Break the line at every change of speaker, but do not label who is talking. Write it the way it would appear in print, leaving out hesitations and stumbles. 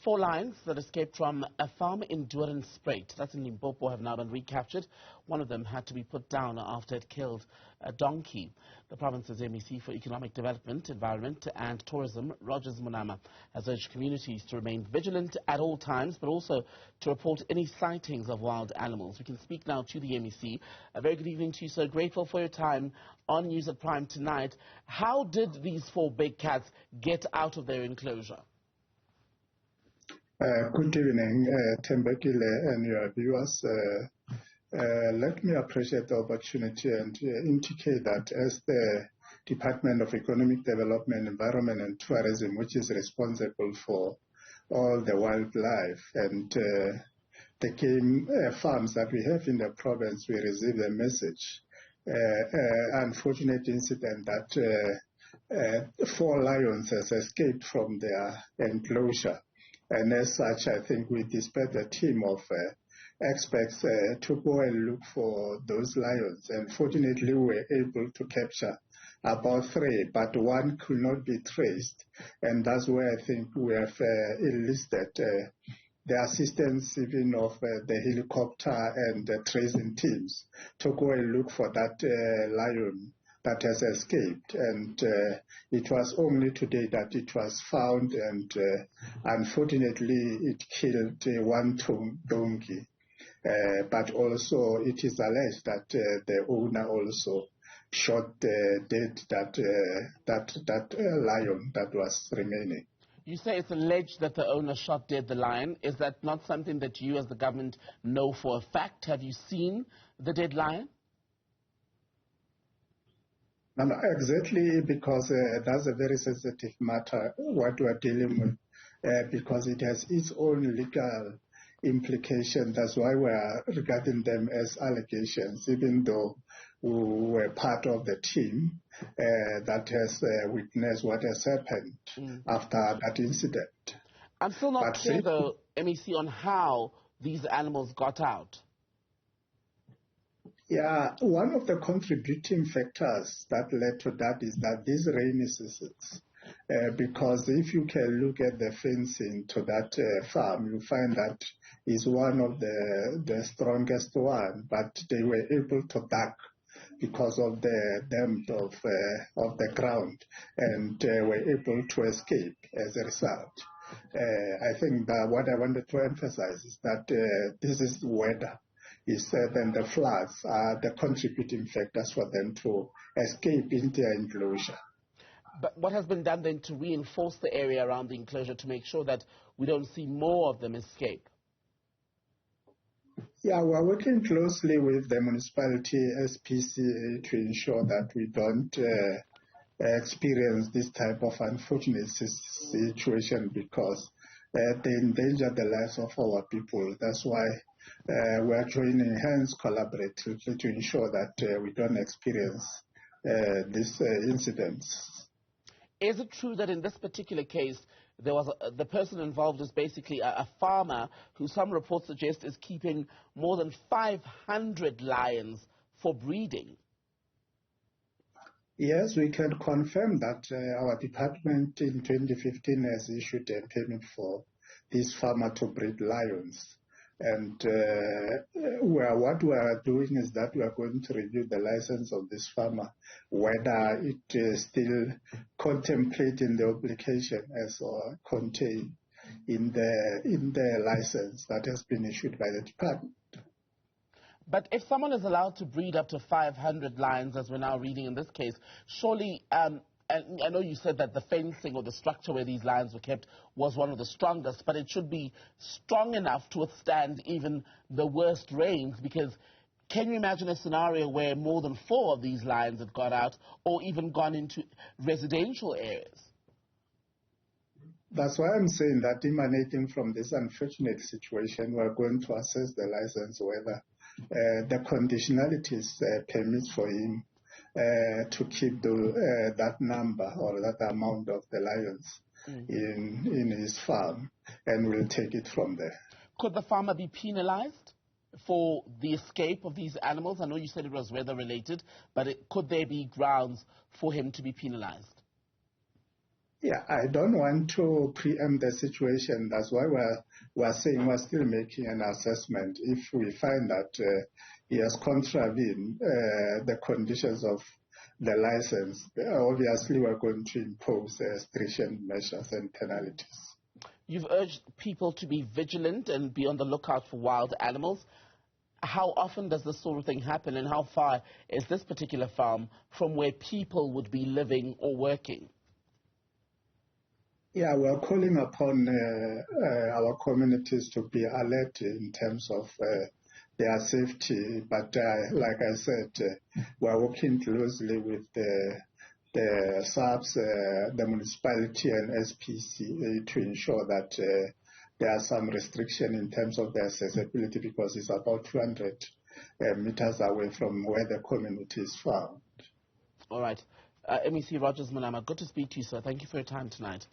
4 lions that escaped from a farm in Doornspruit, that's in Limpopo, have now been recaptured. One of them had to be put down after it killed a donkey. The province's MEC for Economic Development, Environment and Tourism, Rodgers Monama, has urged communities to remain vigilant at all times, but also to report any sightings of wild animals. We can speak now to the MEC. A very good evening to you, sir. Grateful for your time on News at Prime tonight. How did these 4 big cats get out of their enclosure?
Good evening, Tembekile and your viewers. Let me appreciate the opportunity and indicate that as the Department of Economic Development, Environment and Tourism, which is responsible for all the wildlife and the game farms that we have in the province, we received a message. Unfortunate incident that 4 lions has escaped from their enclosure. And as such, I think we dispatched a team of experts to go and look for those lions. And fortunately, we were able to capture about 3, but 1 could not be traced. And that's where I think we have enlisted the assistance even of the helicopter and the tracing teams to go and look for that lion that has escaped, and it was only today that it was found, and unfortunately it killed 1 donkey. But also it is alleged that the owner also shot dead that lion that was remaining.
You say it's alleged that the owner shot dead the lion. Is that not something that you as the government know for a fact? Have you seen the dead lion?
No, exactly, because that's a very sensitive matter, what we are dealing with, because it has its own legal implication. That's why we are regarding them as allegations, even though we were part of the team that has witnessed what has happened after that incident.
I'm still not clear, though, MEC, on how these animals got out.
Yeah, one of the contributing factors that led to that is that these rainy seasons, because if you can look at the fencing to that farm, you find that is one of the strongest one, but they were able to duck because of the depth of the ground, and were able to escape as a result. I think that what I wanted to emphasize is that this is weather. Then the floods are the contributing factors for them to escape into their enclosure.
But what has been done then to reinforce the area around the enclosure to make sure that we don't see more of them escape?
Yeah, we're working closely with the municipality SPCA to ensure that we don't experience this type of unfortunate situation, because they endanger the lives of our people. That's why we are joining hands collaboratively to ensure that we don't experience these incidents.
Is it true that in this particular case, there was the person involved is basically a farmer who some reports suggest is keeping more than 500 lions for breeding?
Yes, we can confirm that our department in 2015 has issued a permit for this farmer to breed lions. And what we are doing is that we are going to review the license of this farmer, whether it is still contemplating the obligation as contained in the license that has been issued by the department.
But if someone is allowed to breed up to 500 lions, as we're now reading in this case, surely, and I know you said that the fencing or the structure where these lions were kept was one of the strongest, but it should be strong enough to withstand even the worst rains, because can you imagine a scenario where more than 4 of these lions had got out or even gone into residential areas?
That's why I'm saying that emanating from this unfortunate situation, we're going to assess the license whether the conditionalities permits for him to keep that number or that amount of the lions in his farm, and we'll take it from there.
Could the farmer be penalized for the escape of these animals? I know you said it was weather-related, but could there be grounds for him to be penalized?
Yeah, I don't want to preempt the situation. That's why we're saying we're still making an assessment. If we find that he has contravened the conditions of the license, obviously we're going to impose stringent measures and penalties.
You've urged people to be vigilant and be on the lookout for wild animals. How often does this sort of thing happen, and how far is this particular farm from where people would be living or working?
Yeah, we're calling upon our communities to be alert in terms of their safety. But like I said, we're working closely with the SAPS, the municipality and SPCA to ensure that there are some restriction in terms of the accessibility, because it's about 200 meters away from where the community is found.
All right. MEC Rodgers Monama, good to speak to you, sir. Thank you for your time tonight.